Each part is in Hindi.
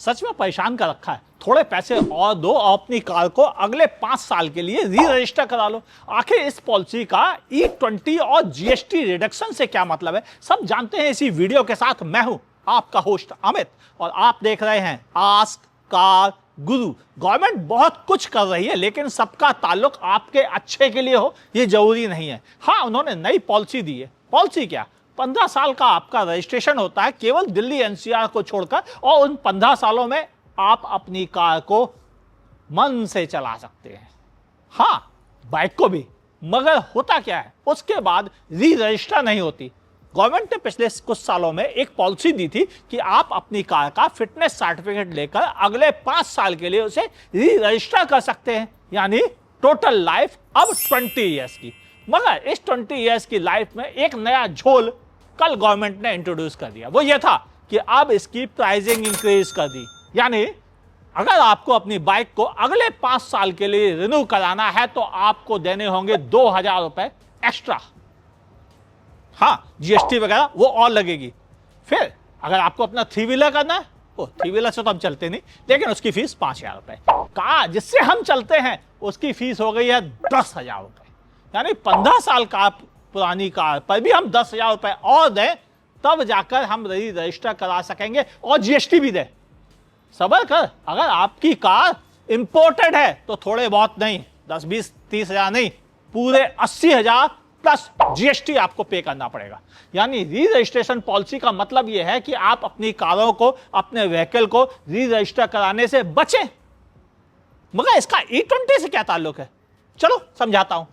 सच में परेशान कर रखा है। थोड़े पैसे और दो और अपनी कार को अगले 5 साल के लिए री रजिस्टर करा लो। आखिर इस पॉलिसी का E20 और जीएसटी रिडक्शन से क्या मतलब है, सब जानते हैं इसी वीडियो के साथ। मैं हूं आपका होस्ट अमित और आप देख रहे हैं आस्क कार गुरु। गवर्नमेंट बहुत कुछ कर रही है, लेकिन सबका ताल्लुक आपके अच्छे के लिए हो ये जरूरी नहीं है। हाँ, उन्होंने नई पॉलिसी दी है। पॉलिसी क्या, 15 साल का आपका रजिस्ट्रेशन होता है केवल दिल्ली एनसीआर को छोड़कर, और उन 15 सालों में आप अपनी कार को मन से चला सकते हैं। हाँ, बाइक को भी। मगर होता क्या है, उसके बाद री रजिस्टर नहीं होती। गवर्नमेंट ने पिछले कुछ सालों में एक पॉलिसी दी थी कि आप अपनी कार का फिटनेस सर्टिफिकेट लेकर अगले 5 साल के लिए उसे री रजिस्टर कर सकते हैं, यानी टोटल लाइफ अब 20 ईयर्स की। मगर इस 20 ईयर्स की लाइफ में एक नया झोल कल गवर्नमेंट ने इंट्रोड्यूस कर दिया। वो ये था कि अब इसकी प्राइसिंग इंक्रीज कर दी, यानी अगर आपको अपनी बाइक को अगले 5 साल के लिए रिन्यू कराना है तो आपको देने होंगे 2000 रुपए एक्स्ट्रा। हाँ, जीएसटी वगैरह वो और लगेगी। फिर अगर आपको अपना 3 व्हीलर करना है, वो 3 व्हीलर से तो हम चलते नहीं, लेकिन उसकी फीस 5000 रुपए। कार जिससे हम चलते हैं उसकी फीस हो गई है 10,000 रुपए, यानी 15 साल का पुरानी कार पर भी हम 10,000 रुपए और दें तब जाकर हम रजिस्टर करा सकेंगे और जीएसटी भी दें। सबर कर, अगर आपकी कार इंपोर्टेड है तो थोड़े बहुत नहीं, 10, 20, 30 हजार नहीं, पूरे 80,000 प्लस जीएसटी आपको पे करना पड़ेगा। यानी री रजिस्ट्रेशन पॉलिसी का मतलब यह है कि आप अपनी कारों को, अपने व्हीकल को री रजिस्टर कराने से बचें। मगर इसका E20 से क्या ताल्लुक है, चलो समझाता हूं।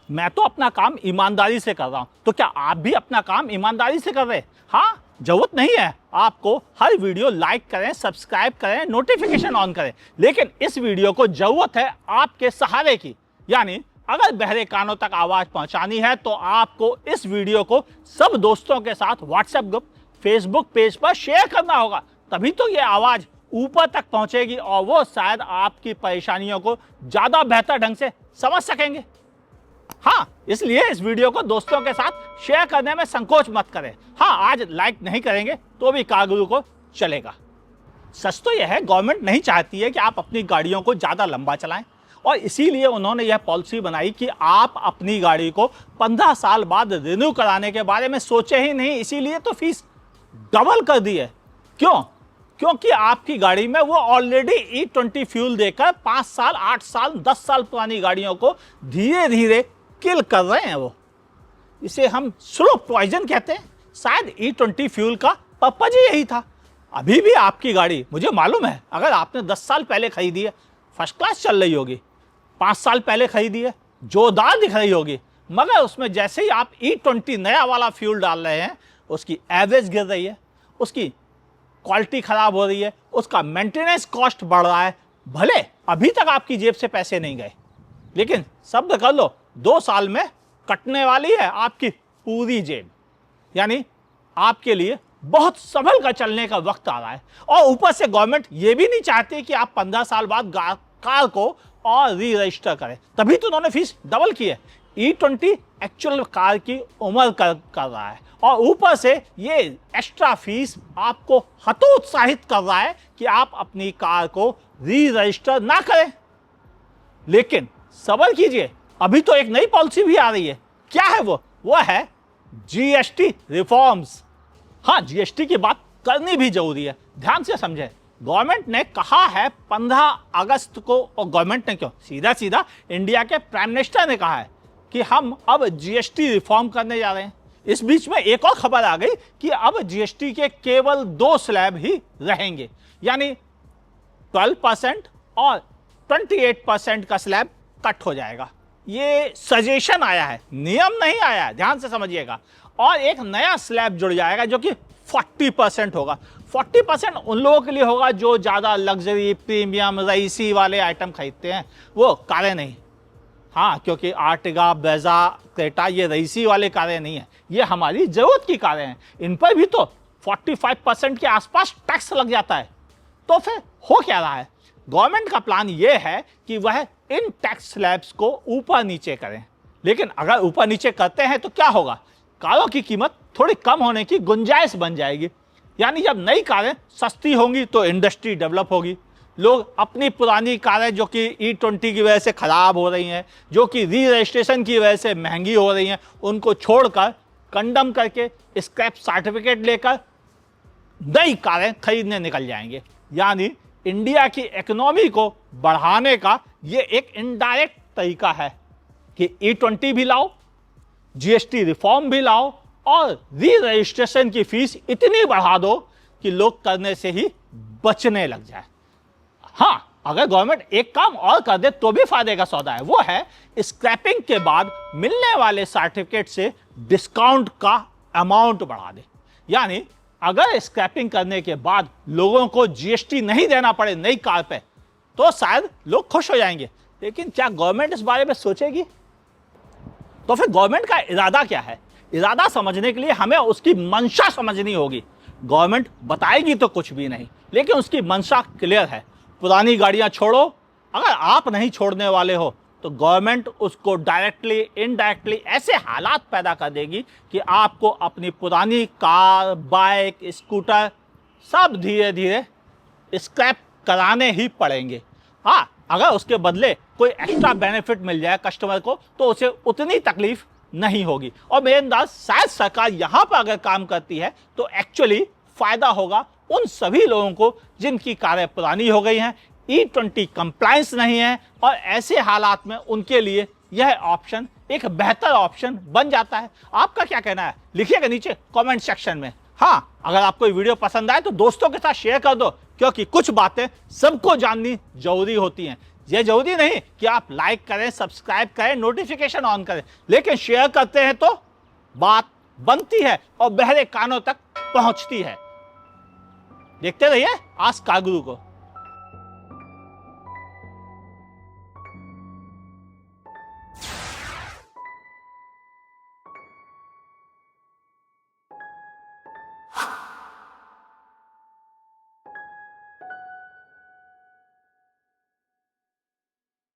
मैं तो अपना काम ईमानदारी से कर रहा हूं, तो क्या आप भी अपना काम ईमानदारी से कर रहे हैं? हाँ, जरूरत नहीं है आपको हर वीडियो लाइक करें, सब्सक्राइब करें, नोटिफिकेशन ऑन करें, लेकिन इस वीडियो को जरूरत है आपके सहारे की। यानी अगर बहरे कानों तक आवाज पहुंचानी है तो आपको इस वीडियो को सब दोस्तों के साथ व्हाट्सएप ग्रुप, फेसबुक पेज पर शेयर करना होगा, तभी तो ये आवाज ऊपर तक पहुंचेगी और वो शायद आपकी परेशानियों को ज्यादा बेहतर ढंग से समझ सकेंगे। हाँ, इसलिए इस वीडियो को दोस्तों के साथ शेयर करने में संकोच मत करें। हाँ, आज लाइक नहीं करेंगे तो भी कार गुरु को चलेगा। सच तो यह है, गवर्नमेंट नहीं चाहती है कि आप अपनी गाड़ियों को ज्यादा लंबा चलाएं, और इसीलिए उन्होंने यह पॉलिसी बनाई कि आप अपनी गाड़ी को 15 साल बाद रिन्यू कराने के बारे में सोचे ही नहीं। इसीलिए तो फीस डबल कर दी है। क्यों? क्योंकि आपकी गाड़ी में वो ऑलरेडी E20 फ्यूल देकर 5 साल, 8 साल, 10 साल पुरानी गाड़ियों को धीरे धीरे किल कर रहे हैं। वो इसे हम स्लो पॉइजन कहते हैं। शायद E20 फ्यूल का पर्पज ही यही था। अभी भी आपकी गाड़ी, मुझे मालूम है, अगर आपने 10 साल पहले खरीदी है, फर्स्ट क्लास चल रही होगी। 5 साल पहले खरीदी है, जोरदार दिख रही होगी। मगर उसमें जैसे ही आप E20 नया वाला फ्यूल डाल रहे हैं, उसकी एवरेज गिर रही है, उसकी क्वालिटी खराब हो रही है, उसका मेंटेनेंस कॉस्ट बढ़ रहा है। भले अभी तक आपकी जेब से पैसे नहीं गए, लेकिन सब्र कर लो, 2 साल में कटने वाली है आपकी पूरी जेब। यानी आपके लिए बहुत संभल कर चलने का वक्त आ रहा है। और ऊपर से गवर्नमेंट ये भी नहीं चाहती कि आप 15 साल बाद कार को और री रजिस्टर करें, तभी तो उन्होंने फीस डबल की है। E20 एक्चुअल कार की उम्र कर रहा है, और ऊपर से ये एक्स्ट्रा फीस आपको हतोत्साहित कर रहा है कि आप अपनी कार को री रजिस्टर ना करें। लेकिन सब्र कीजिए, अभी तो एक नई पॉलिसी भी आ रही है। क्या है वो? वो है जीएसटी रिफॉर्म्स। हाँ, जीएसटी की बात करनी भी जरूरी है, ध्यान से समझें। गवर्नमेंट ने कहा है 15 अगस्त को, और गवर्नमेंट ने क्यों, सीधा सीधा इंडिया के प्राइम मिनिस्टर ने कहा है कि हम अब जीएसटी रिफॉर्म करने जा रहे हैं। इस बीच में एक और खबर आ गई कि अब जीएसटी के केवल 2 स्लैब ही रहेंगे, यानी 12% और 28% का स्लैब कट हो जाएगा। ये सजेशन आया है, नियम नहीं आया है, ध्यान से समझिएगा। और एक नया स्लैब जुड़ जाएगा जो कि 40% होगा। 40% उन लोगों के लिए होगा जो ज़्यादा लग्जरी, प्रीमियम, रईसी वाले आइटम खरीदते हैं, वो कारें नहीं। हाँ, क्योंकि आर्टिगा, ब्रेजा, क्रेटा ये रईसी वाले कारें नहीं है, ये हमारी ज़रूरत की कारें हैं। इन पर भी तो 45% के आसपास टैक्स लग जाता है। तो फिर हो क्या रहा है? गवर्नमेंट का प्लान ये है कि वह इन टैक्स स्लैब्स को ऊपर नीचे करें। लेकिन अगर ऊपर नीचे करते हैं तो क्या होगा? कारों की कीमत थोड़ी कम होने की गुंजाइश बन जाएगी। यानी जब नई कारें सस्ती होंगी तो इंडस्ट्री डेवलप होगी, लोग अपनी पुरानी कारें जो कि E20 की वजह से खराब हो रही हैं, जो कि री रजिस्ट्रेशन की वजह से महंगी हो रही हैं, उनको छोड़कर कंडम करके स्क्रैप सर्टिफिकेट लेकर नई कारें खरीदने निकल जाएंगे। यानी इंडिया की इकोनॉमी को बढ़ाने का ये एक इनडायरेक्ट तरीका है कि E20 भी लाओ, जीएसटी रिफॉर्म भी लाओ और री रजिस्ट्रेशन की फीस इतनी बढ़ा दो कि लोग करने से ही बचने लग जाए। हाँ, अगर गवर्नमेंट एक काम और कर दे तो भी फायदे का सौदा है, वो है स्क्रैपिंग के बाद मिलने वाले सर्टिफिकेट से डिस्काउंट का अमाउंट बढ़ा दे। यानी अगर स्क्रैपिंग करने के बाद लोगों को जीएसटी नहीं देना पड़े नई कार पे तो शायद लोग खुश हो जाएंगे। लेकिन क्या गवर्नमेंट इस बारे में सोचेगी? तो फिर गवर्नमेंट का इरादा क्या है? इरादा समझने के लिए हमें उसकी मंशा समझनी होगी। गवर्नमेंट बताएगी तो कुछ भी नहीं, लेकिन उसकी मंशा क्लियर है। पुरानी गाड़ियां छोड़ो, अगर आप नहीं छोड़ने वाले हो तो गवर्नमेंट उसको डायरेक्टली इनडायरेक्टली ऐसे हालात पैदा कर देगी कि आपको अपनी पुरानी कार, बाइक, स्कूटर सब धीरे धीरे स्क्रैप कराने ही पड़ेंगे। हाँ, अगर उसके बदले कोई एक्स्ट्रा बेनिफिट मिल जाए कस्टमर को तो उसे उतनी तकलीफ नहीं होगी। और मेरे अंदाज शायद सरकार यहां पर अगर काम करती है तो एक्चुअली फायदा होगा उन सभी लोगों को जिनकी कारें पुरानी हो गई हैं, E20 कंप्लायंस नहीं है, और ऐसे हालात में उनके लिए यह ऑप्शन एक बेहतर ऑप्शन बन जाता है। आपका क्या कहना है लिखिएगा नीचे कमेंट सेक्शन में। हाँ, अगर आपको ये वीडियो पसंद आए तो दोस्तों के साथ शेयर कर दो, क्योंकि कुछ बातें सबको जाननी जरूरी होती हैं। यह जरूरी नहीं कि आप लाइक करें, सब्सक्राइब करें, नोटिफिकेशन ऑन करें, लेकिन शेयर करते हैं तो बात बनती है और बहरे कानों तक पहुंचती है। देखते रहिए आज कार गुरु को।